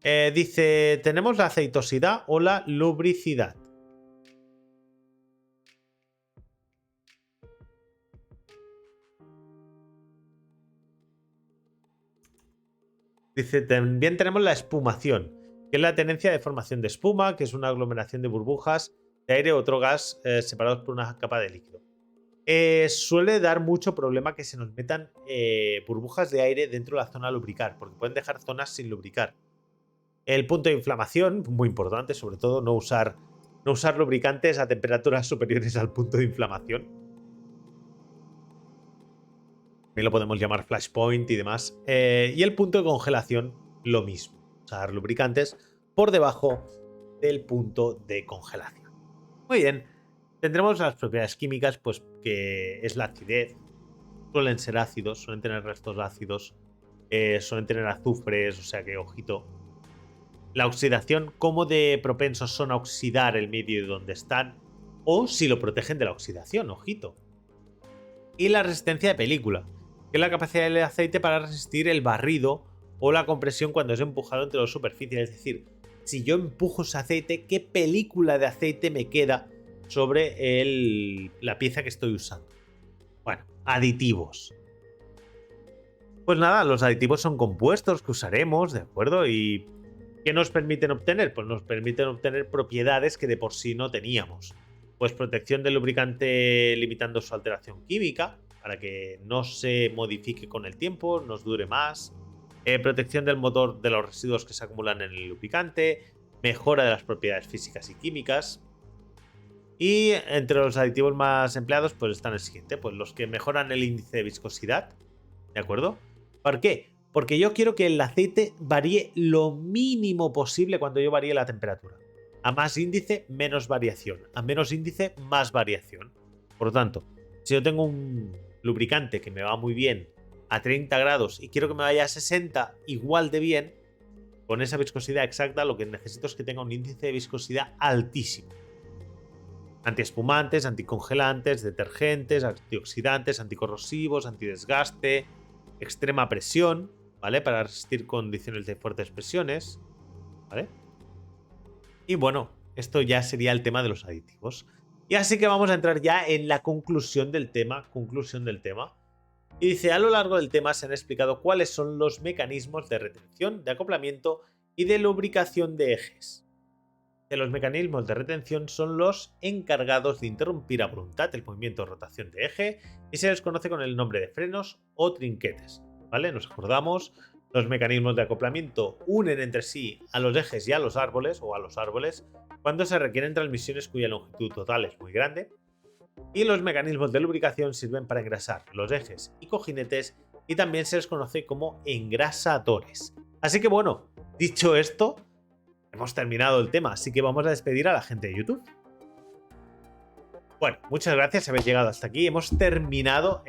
Dice, tenemos la aceitosidad o la lubricidad. Dice, también tenemos la espumación, que es la tendencia de formación de espuma, que es una aglomeración de burbujas de aire o otro gas separados por una capa de líquido. Suele dar mucho problema que se nos metan burbujas de aire dentro de la zona a lubricar, porque pueden dejar zonas sin lubricar. El punto de inflamación, muy importante, sobre todo no usar lubricantes a temperaturas superiores al punto de inflamación. También lo podemos llamar flashpoint y demás. Y el punto de congelación, lo mismo. Usar lubricantes por debajo del punto de congelación. Muy bien, tendremos las propiedades químicas, pues que es la acidez. Suelen ser ácidos, suelen tener restos ácidos, suelen tener azufres, o sea que ojito. La oxidación, cómo de propensos son a oxidar el medio donde están, o si lo protegen de la oxidación, ojito. Y la resistencia de película, que es la capacidad del aceite para resistir el barrido o la compresión cuando es empujado entre las superficies. Es decir, si yo empujo ese aceite, ¿qué película de aceite me queda sobre la pieza que estoy usando? Bueno, aditivos. Pues nada, los aditivos son compuestos que usaremos, ¿de acuerdo? ¿Y qué nos permiten obtener? Pues nos permiten obtener propiedades que de por sí no teníamos. Pues protección del lubricante limitando su alteración química para que no se modifique con el tiempo, nos dure más. Protección del motor de los residuos que se acumulan en el lubricante. Mejora de las propiedades físicas y químicas. Y entre los aditivos más empleados pues están el siguiente, pues los que mejoran el índice de viscosidad, ¿de acuerdo? ¿Por qué? Porque yo quiero que el aceite varíe lo mínimo posible cuando yo varíe la temperatura. A más índice, menos variación. A menos índice, más variación. Por lo tanto, si yo tengo un lubricante que me va muy bien a 30 grados y quiero que me vaya a 60 igual de bien, con esa viscosidad exacta, lo que necesito es que tenga un índice de viscosidad altísimo. Antiespumantes, anticongelantes, detergentes, antioxidantes, anticorrosivos, antidesgaste, extrema presión, ¿vale? Para resistir condiciones de fuertes presiones, ¿vale? Y bueno, esto ya sería el tema de los aditivos. Y así que vamos a entrar ya en la conclusión del tema. Y dice, a lo largo del tema se han explicado cuáles son los mecanismos de retención, de acoplamiento y de lubricación de ejes. Los mecanismos de retención son los encargados de interrumpir a voluntad el movimiento de rotación de eje y se les conoce con el nombre de frenos o trinquetes, ¿vale? Nos acordamos, los mecanismos de acoplamiento unen entre sí a los ejes y a los árboles cuando se requieren transmisiones cuya longitud total es muy grande, y los mecanismos de lubricación sirven para engrasar los ejes y cojinetes y también se les conoce como engrasadores. Así que bueno, dicho esto, hemos terminado el tema, así que vamos a despedir a la gente de YouTube. Bueno, muchas gracias por haber llegado hasta aquí. Hemos terminado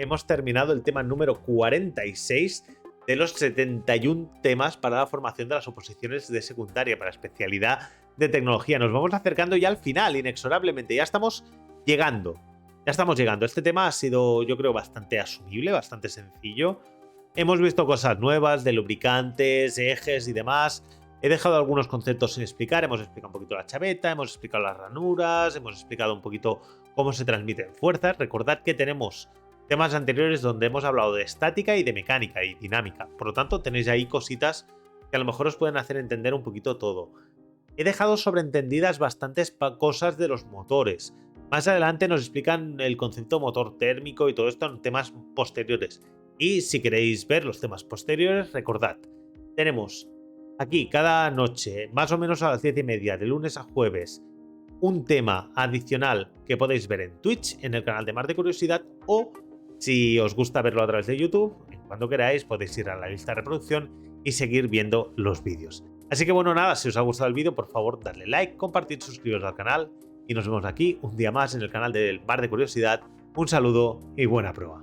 el tema número 46 de los 71 temas para la formación de las oposiciones de secundaria para especialidad de tecnología. Nos vamos acercando ya al final, inexorablemente. Ya estamos llegando. Este tema ha sido, yo creo, bastante asumible, bastante sencillo. Hemos visto cosas nuevas de lubricantes, ejes y demás. He dejado algunos conceptos sin explicar, hemos explicado un poquito la chaveta, hemos explicado las ranuras, hemos explicado un poquito cómo se transmiten fuerzas. Recordad que tenemos temas anteriores donde hemos hablado de estática y de mecánica y dinámica. Por lo tanto, tenéis ahí cositas que a lo mejor os pueden hacer entender un poquito todo. He dejado sobreentendidas bastantes cosas de los motores. Más adelante nos explican el concepto motor térmico y todo esto en temas posteriores. Y si queréis ver los temas posteriores, recordad, tenemos aquí cada noche, más o menos a las 10:30, de lunes a jueves, un tema adicional que podéis ver en Twitch, en el canal de Mar de Curiosidad, o si os gusta verlo a través de YouTube, cuando queráis podéis ir a la lista de reproducción y seguir viendo los vídeos. Así que bueno, nada, si os ha gustado el vídeo, por favor, dadle like, compartid, suscribiros al canal y nos vemos aquí un día más en el canal del Mar de Curiosidad. Un saludo y buena prueba.